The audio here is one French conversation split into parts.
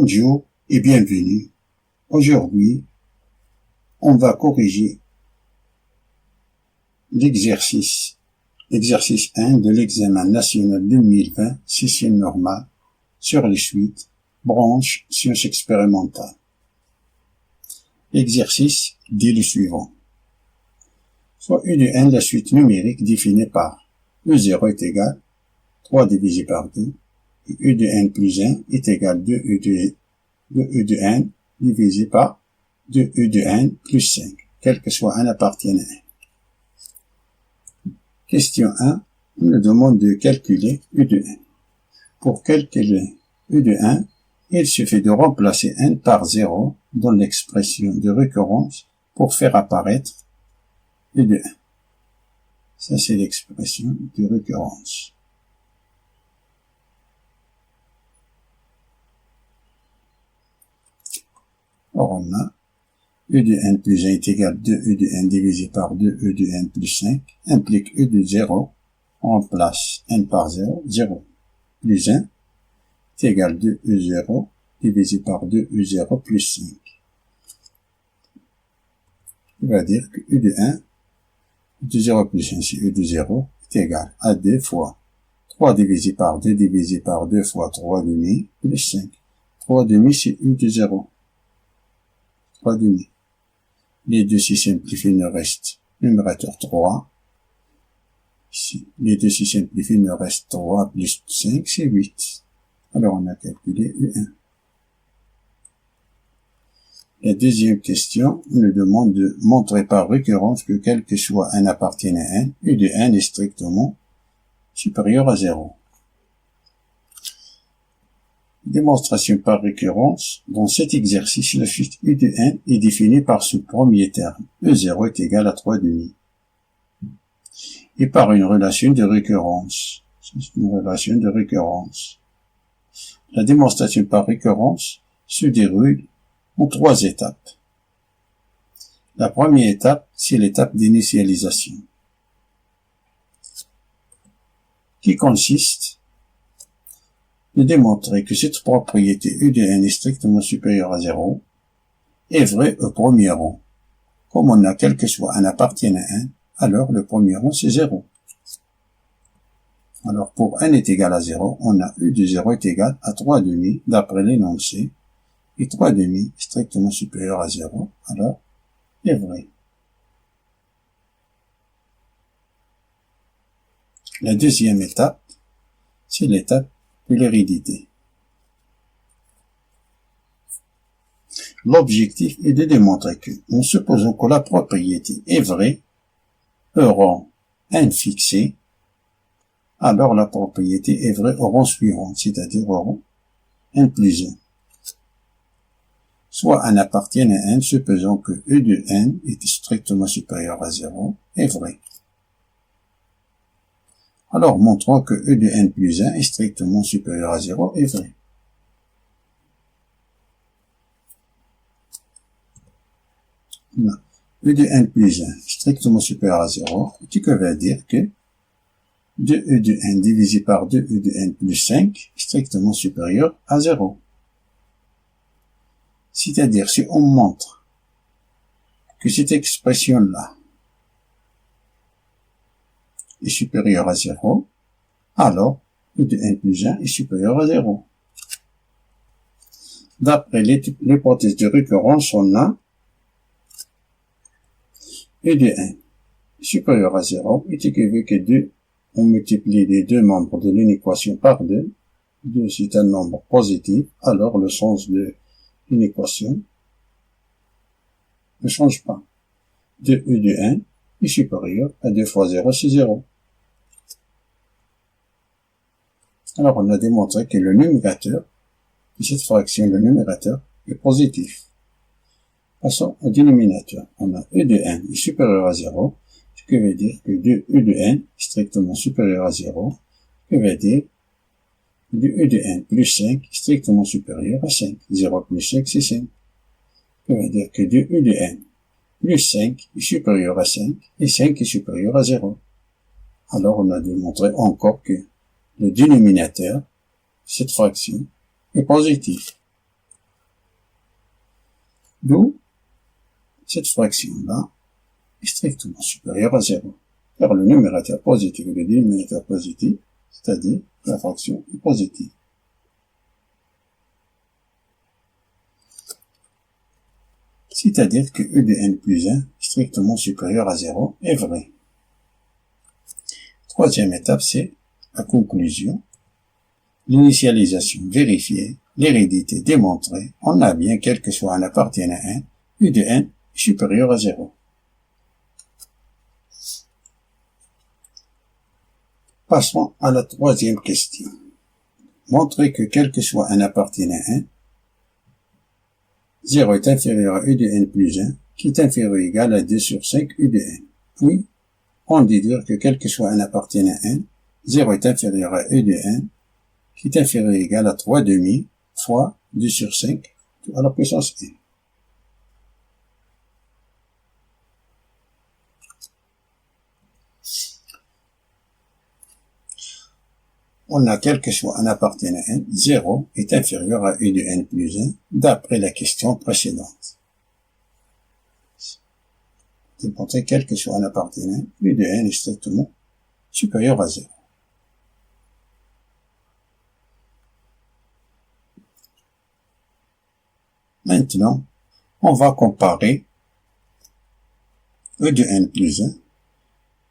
Bonjour et bienvenue. Aujourd'hui, on va corriger l'exercice 1 de l'examen national 2020, session normale, sur les suites, branche sciences expérimentales. L'exercice dit le suivant. Soit U de n la suite numérique définie par E0 est égal 3 divisé par 2 et U de n plus 1 est égal 2U de n divisé par 2U de n plus 5, quel que soit n appartienne à n. Question 1, on nous demande de calculer U de n. Pour calculer U de n, il suffit de remplacer n par 0 dans l'expression de récurrence pour faire apparaître U de n. Ça, c'est l'expression de récurrence. Or, on a U de n plus 1 est égal à 2U de n divisé par 2U de n plus 5 implique U de 0. On remplace n par 0, 0 plus 1 est égal à 2U0 divisé par 2U0 plus 5. Il va dire que U de 1, U de 0 plus 1, c'est U de 0, est égal à 2 fois 3 divisé par 2 divisé par 2 fois 3 demi plus 5. 3 demi, c'est U de 0. 3 demi. Les deux s'y simplifient, il nous reste numérateur 3. Ici, les deux s'y simplifient, il nous reste 3 plus 5, c'est 8. Alors, on a calculé U1. La deuxième question nous demande de montrer par récurrence que quel que soit n appartienne à n, U de n est strictement supérieur à 0. Démonstration par récurrence. Dans cet exercice, la suite U de n est définie par ce premier terme. E0 est égal à 3 demi. Et par une relation de récurrence. C'est une relation de récurrence. La démonstration par récurrence se déroule en 3 étapes. La première étape, c'est l'étape d'initialisation, qui consiste de démontrer que cette propriété U de n est strictement supérieure à 0 est vraie au premier rang. Comme on a quel que soit n appartient à n, alors le premier rang c'est 0. Alors pour n est égal à 0, on a U de 0 est égal à 3 demi d'après l'énoncé, et 3 demi strictement supérieur à 0, alors est vrai. La deuxième étape, c'est l'étape de l'hérédité. L'objectif est de démontrer que, en supposant que la propriété est vraie, au rang n fixé, alors la propriété est vraie au rang suivant, c'est-à-dire au rang n plus 1. Soit n appartient à n, supposant que U de n est strictement supérieur à 0, est vrai. Alors, montrons que U de n plus 1 est strictement supérieur à 0 est vrai. Non. U de n plus 1 strictement supérieur à 0, ce qui veut dire que 2U de n divisé par 2U de n plus 5 est strictement supérieur à 0. C'est-à-dire, si on montre que cette expression-là est supérieure à 0, alors U de n plus 1 est supérieur à 0. D'après l'hypothèse de récurrence, on a U de n supérieur à 0, et qui veut que 2, on multiplie les deux membres de l'inéquation par 2. 2 c'est un nombre positif, alors le sens de une équation ne change pas. 2U de n est supérieur à 2 fois 0, c'est 0. Alors, on a démontré que le numérateur de cette fraction, le numérateur, est positif. Passons au dénominateur. On a U de n est supérieur à 0, ce qui veut dire que 2U de n est strictement supérieur à 0, ce qui veut dire que 2U de n plus 5 est strictement supérieur à 5. 0 plus 5, c'est 5. Ça veut dire que 2U de n plus 5 est supérieur à 5 et 5 est supérieur à 0. Alors on a démontré encore que le dénominateur, cette fraction, est positif. D'où cette fraction-là est strictement supérieure à 0, car le numérateur positif et le dénominateur positif, c'est-à-dire la fraction est positive. C'est-à-dire que e de n plus 1 strictement supérieur à 0 est vrai. Troisième étape, c'est la conclusion. L'initialisation vérifiée, l'hérédité démontrée, on a bien, quel que soit un appartenant à 1, e de n est supérieur à 0. Passons à la troisième question. Montrer que quel que soit un appartenant à 1, 0 est inférieur à e de n plus 1, qui est inférieur ou égal à 2 sur 5 e de n. Puis, on déduire que quel que soit un appartenant à 1, 0 est inférieur à e de n, qui est inférieur ou égal à 3 demi fois 2 sur 5 à la puissance n. On a quel que soit un appartenant à n, 0 est inférieur à e de n plus 1, d'après la question précédente. Démontrer quel que soit un appartenant, e de n est strictement supérieur à 0. Maintenant, on va comparer e de n plus 1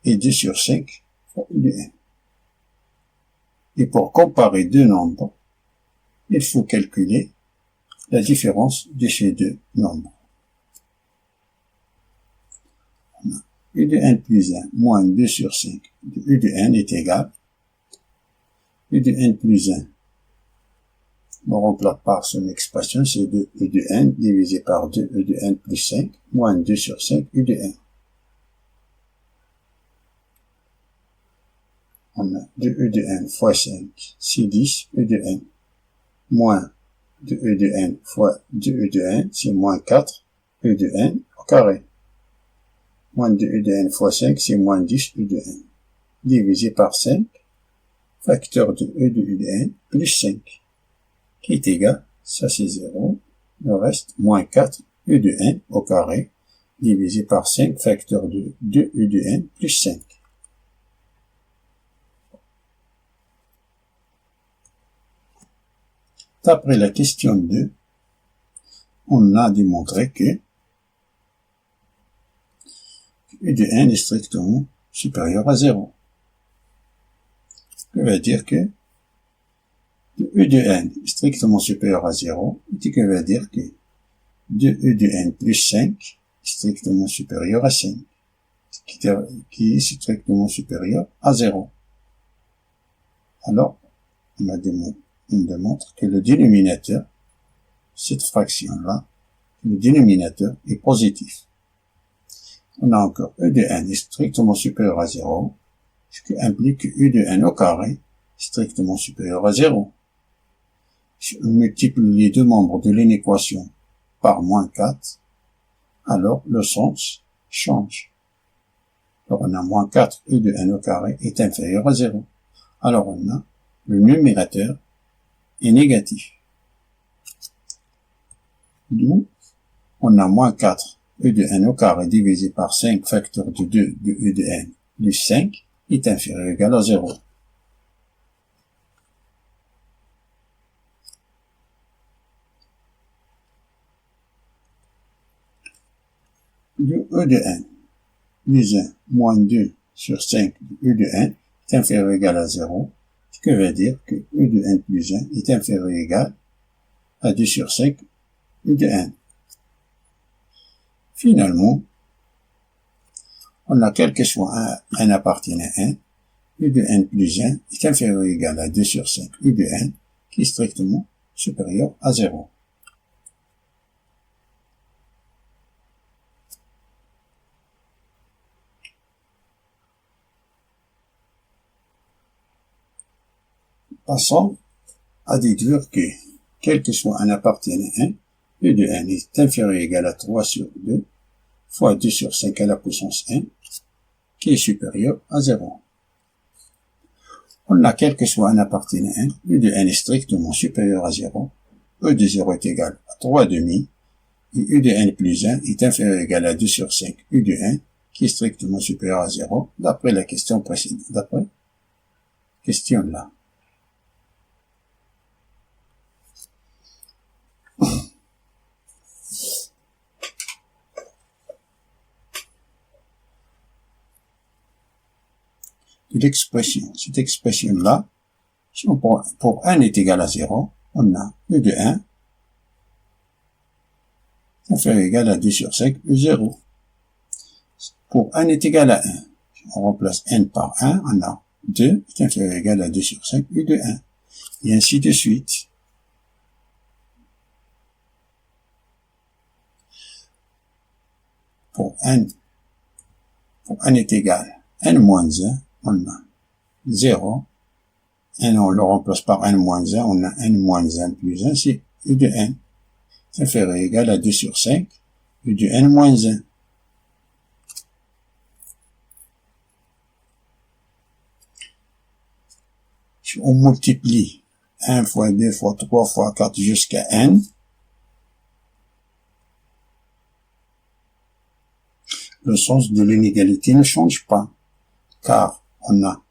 et 2 sur 5 fois e de n. Et pour comparer deux nombres, il faut calculer la différence de ces deux nombres. On a e de n plus 1 moins 2 sur 5 de e de n est égal e de n plus 1. On remplace par son expression, c'est 2 e de n divisé par 2 e de n plus 5 moins 2 sur 5 e de n. On a 2 e de n fois 5, c'est 10 e de n, moins 2 e de n fois 2 e de n, c'est moins 4 e de n au carré. Moins 2 e de n fois 5, c'est moins 10 e de n, divisé par 5, facteur de e de n plus 5, qui est égal, ça c'est 0, le reste, moins 4 e de n au carré, divisé par 5, facteur de 2 e de n plus 5. D'après la question 2, on a démontré que e de n est strictement supérieur à 0. Ce qui veut dire que e de n est strictement supérieur à 0, ce qui veut dire que 2e de n plus 5 est strictement supérieur à 5, qui est strictement supérieur à 0. Alors, on démontre que le dénominateur, cette fraction-là, le dénominateur est positif. On a encore e de n est strictement supérieur à 0, ce qui implique que e de n au carré est strictement supérieur à 0. Si on multiplie les deux membres de l'inéquation par moins 4, alors le sens change. Alors on a moins 4 e de n au carré est inférieur à 0. Alors on a le numérateur est négatif. D'où on a moins 4 e de n au carré divisé par 5 facteur de 2 de e de n plus 5 est inférieur ou égal à 0. De e de n plus 1 moins 2 sur 5 de e de n est inférieur ou égal à 0, ce qui veut dire que e de n plus 1 est inférieur ou égal à 2 sur 5 e de n. Finalement, on a quel que soit un appartenant à 1, e de n plus 1 est inférieur ou égal à 2 sur 5 e de n, qui est strictement supérieur à 0. Passons à déduire que, quel que soit un appartenant à 1, e de n est inférieur ou égal à 3 sur 2 fois 2 sur 5 à la puissance n, qui est supérieur à 0. On a quel que soit un appartenant à 1, e de n est strictement supérieur à 0, e de 0 est égal à 3 demi et u de n plus 1 est inférieur ou égal à 2 sur 5 u de n, qui est strictement supérieur à 0, d'après la question précédente, d'après question là. De l'expression, cette expression-là, si on prend, pour n est égal à 0, on a u de 1 inférieur ou égal à 2 sur 5 u 0. Pour n est égal à 1, on remplace n par 1, on a 2 est inférieur ou égal à 2 sur 5 u de 1. Et ainsi de suite. Pour n est égal à n moins 1, on a 0. n on le remplace par n moins 1, on a n moins 1 plus 1, c'est u de n. Inférieur ou égal à 2 sur 5 u de n moins 1. Si on multiplie 1 fois 2 fois 3 fois 4 jusqu'à n, le sens de l'inégalité ne change pas, car on a,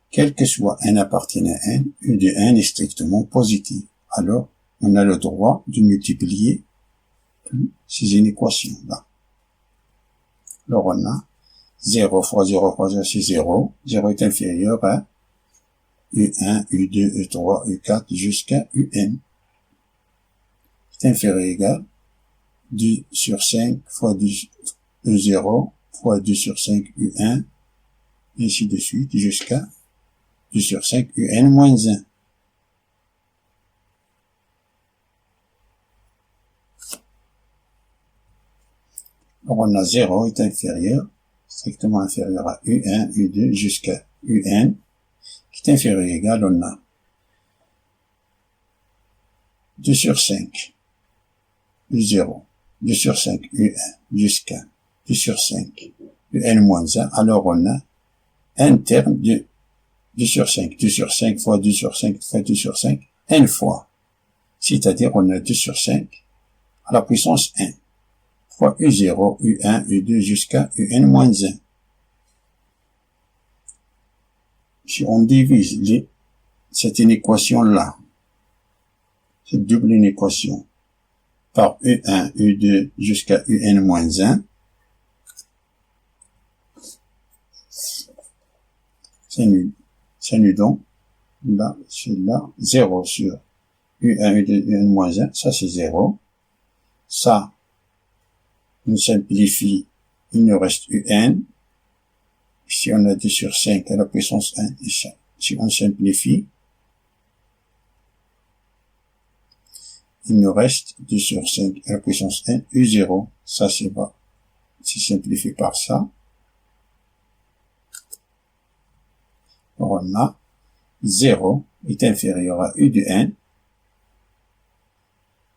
quel que soit n appartenant à n, u de n est strictement positif. Alors, on a le droit de multiplier ces inéquations-là. Alors, on a 0 fois 0 fois 0, c'est 0. 0 est inférieur à U1, U2, U3, U4 jusqu'à UN. C'est inférieur ou égal 2 sur 5 fois 2, U0 fois 2 sur 5 U1, et ainsi de suite jusqu'à 2 sur 5 UN moins 1. Alors on a 0 est inférieur, strictement inférieur à U1, U2 jusqu'à UN, qui est inférieur ou égal, on a 2 sur 5 U0, 2 sur 5 U1 jusqu'à 2 sur 5 UN moins 1, alors on a un terme de 2 sur 5, 2 sur 5 fois 2 sur 5 fois 2 sur 5, n fois. C'est-à-dire on a 2 sur 5 à la puissance n fois U0, U1, U2 jusqu'à UN moins 1. Si on divise cette inéquation-là, cette double inéquation, par U1, U2 jusqu'à UN moins 1, ça nous donne, là, c'est là, 0 sur U1, U2, UN moins 1, ça c'est 0. Ça, on simplifie, il nous reste UN. Si on a 2 sur 5 à la puissance 1, et ça, si on simplifie, il nous reste 2 sur 5 à la puissance 1, U0. Ça, c'est pas, c'est simplifié par ça. On a 0 est inférieur à U de n,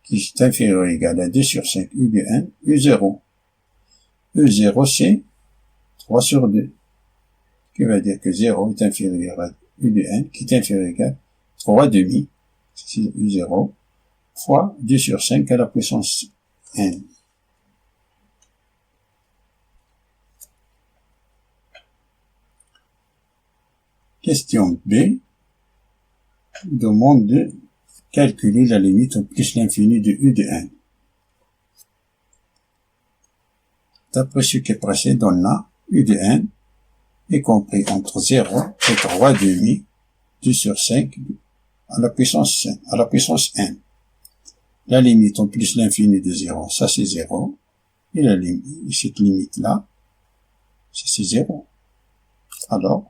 qui est inférieur ou égal à 2 sur 5 U de n, U0. U0, c'est 3 sur 2. Qui va dire que 0 est inférieur à U de n, qui est inférieur ou égal à 3 demi, c'est U0, fois 2 sur 5 à la puissance n. Question B demande de calculer la limite au plus l'infini de U de n. D'après ce qui précède, on a U de n est compris entre 0 et 3 demi, 2 sur 5 à la puissance n. La limite au plus l'infini de 0, ça c'est 0. Et la limite, cette limite-là, ça c'est 0. Alors,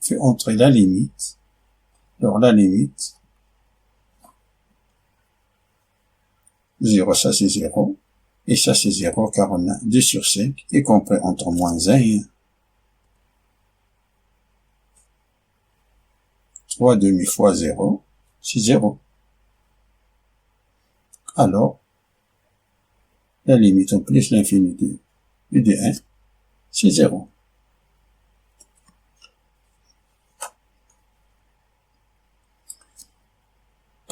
fait entrer la limite. Alors la limite, 0, ça c'est 0. Et ça c'est 0 car on a 2 sur 5 est compris entre moins 1 et 1. 3 demi fois 0, c'est 0. Alors, la limite au plus l'infini de U de n, c'est 0.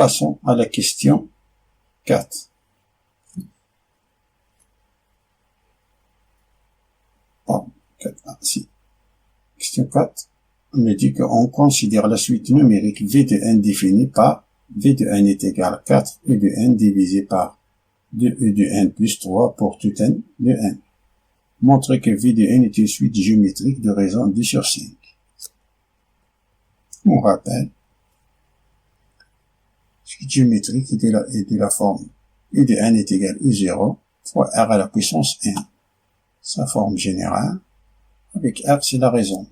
Passons à la question 4. Oh, 4, si. Question 4. On nous dit qu'on considère la suite numérique V de n définie par V de n est égal à 4 U de n divisé par 2 U de n plus 3 pour tout n de n. Montrer que V de n est une suite géométrique de raison 2 sur 5. On rappelle, suite géométrique est de la forme U de n est égal à U0 fois R à la puissance n. Sa forme générale, avec R c'est la raison.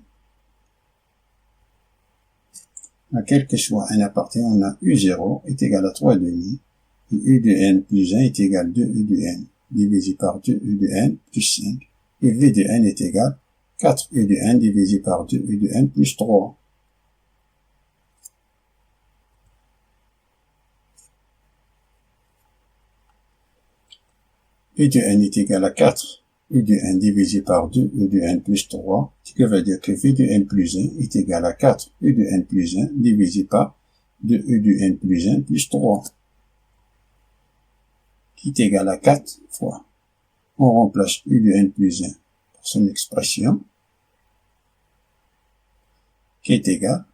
À quel que soit n appartient, on a U0 est égal à 3,5 et U de n plus 1 est égal à 2 U de n divisé par 2 U de n plus 5 et V de n est égal à 4 U de n divisé par 2 U de n plus 3. U de n est égal à 4 U de n divisé par 2 U de n plus 3, ce qui veut dire que V de n plus 1 est égal à 4 U de n plus 1 divisé par 2 U de n plus 1 plus 3, qui est égal à 4 fois. On remplace U de n plus 1 par son expression, qui est égal,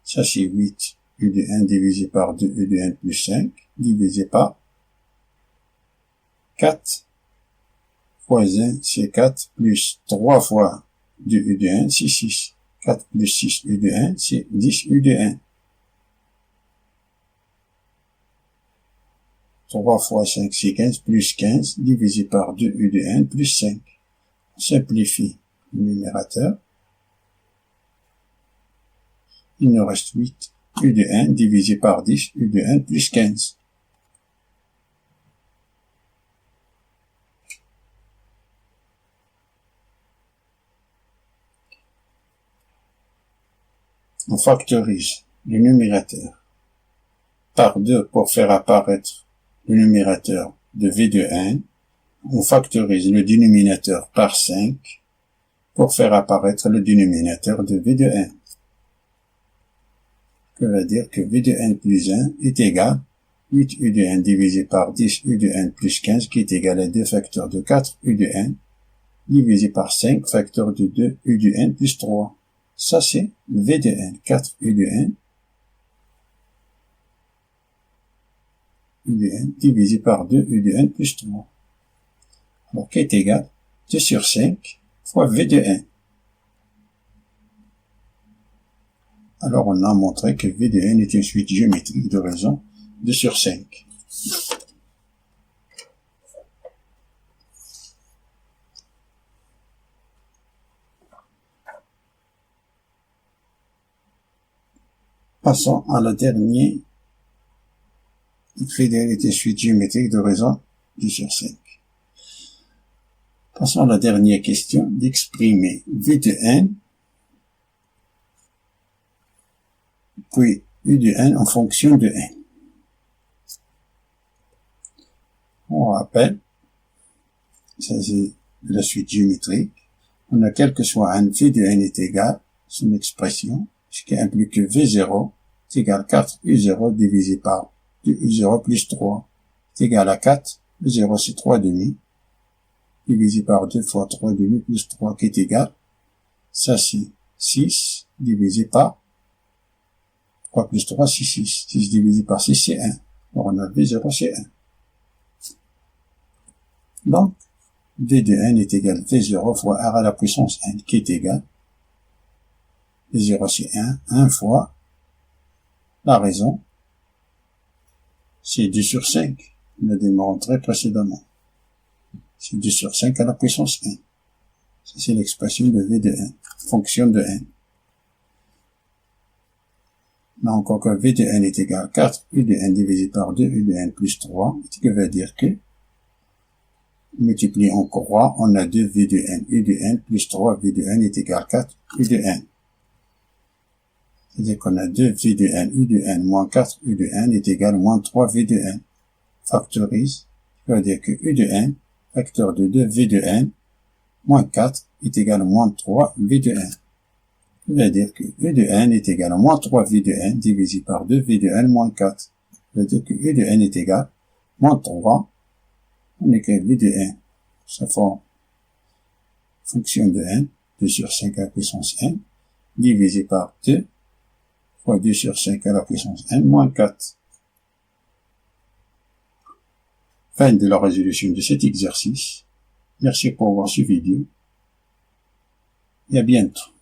ça c'est 8 U de n divisé par 2 U de n plus 5, divisé par 4 fois 1, c'est 4, plus 3 fois 2 U de n, c'est 6. 4 plus 6 U de n, c'est 10 U de n. 3 fois 5, c'est 15, plus 15, divisé par 2 U de n, plus 5. On simplifie le numérateur. Il nous reste 8 U de n divisé par 10 U de n plus 15. On factorise le numérateur par 2 pour faire apparaître le numérateur de V de n. On factorise le dénominateur par 5 pour faire apparaître le dénominateur de V de n. Ce qui veut dire que V de n plus 1 est égal à 8 U de n divisé par 10 U de n plus 15 qui est égal à 2 facteurs de 4 U de n divisé par 5 facteurs de 2 U de n plus 3. Ça c'est V de n, 4 U de n divisé par 2 U de n plus 3. Alors, qui est égal à 2 sur 5 fois V de n. Alors, on a montré que V de n est une suite géométrique de raison 2 sur 5. Passons à la dernière. V de n est une suite géométrique de raison 2 sur 5. Passons à la dernière question d'exprimer V de n puis U de n en fonction de n. On rappelle, ça c'est la suite géométrique. On a quel que soit n, V de n est égal, son expression, ce qui implique que V0 est égal à 4 U0 divisé par 2 U0 plus 3 est égal à 4. U0 c'est 3,5 divisé par 2 fois 3,5 plus 3 qui est égal, ça c'est 6 divisé par 3 plus 3 c'est 6. 6 divisé par 6 c'est 1. Alors on a V0 c'est 1. Donc, V de n est égal à V0 fois R à la puissance n qui est égal, V0 c'est 1 fois la raison, c'est 2 sur 5. On a démontré précédemment. C'est 2 sur 5 à la puissance n. Ça c'est l'expression de V de n, fonction de n. Là encore que V de n est égal à 4 U de n divisé par 2 U de n plus 3, ce qui veut dire que multiplié en croix, on a 2 V de n, U de n plus 3, V de n est égal à 4 U de n. C'est-à-dire qu'on a 2 V de n, U de n moins 4 U de n est égal à moins 3 V de n. Factorise, ça veut dire que U de n, facteur de 2 V de n, moins 4 est égal à moins 3 V de n. Ça veut dire que U de n est égal à moins 3 V de n divisé par 2 V de n moins 4. C'est-à-dire que E de n est égal, moins 3, on écrit V de n, ça forme fonction de n, 2 sur 5 à la puissance n, divisé par 2, fois 2 sur 5 à la puissance n, moins 4. Fin de la résolution de cet exercice. Merci pour avoir suivi vidéo et à bientôt.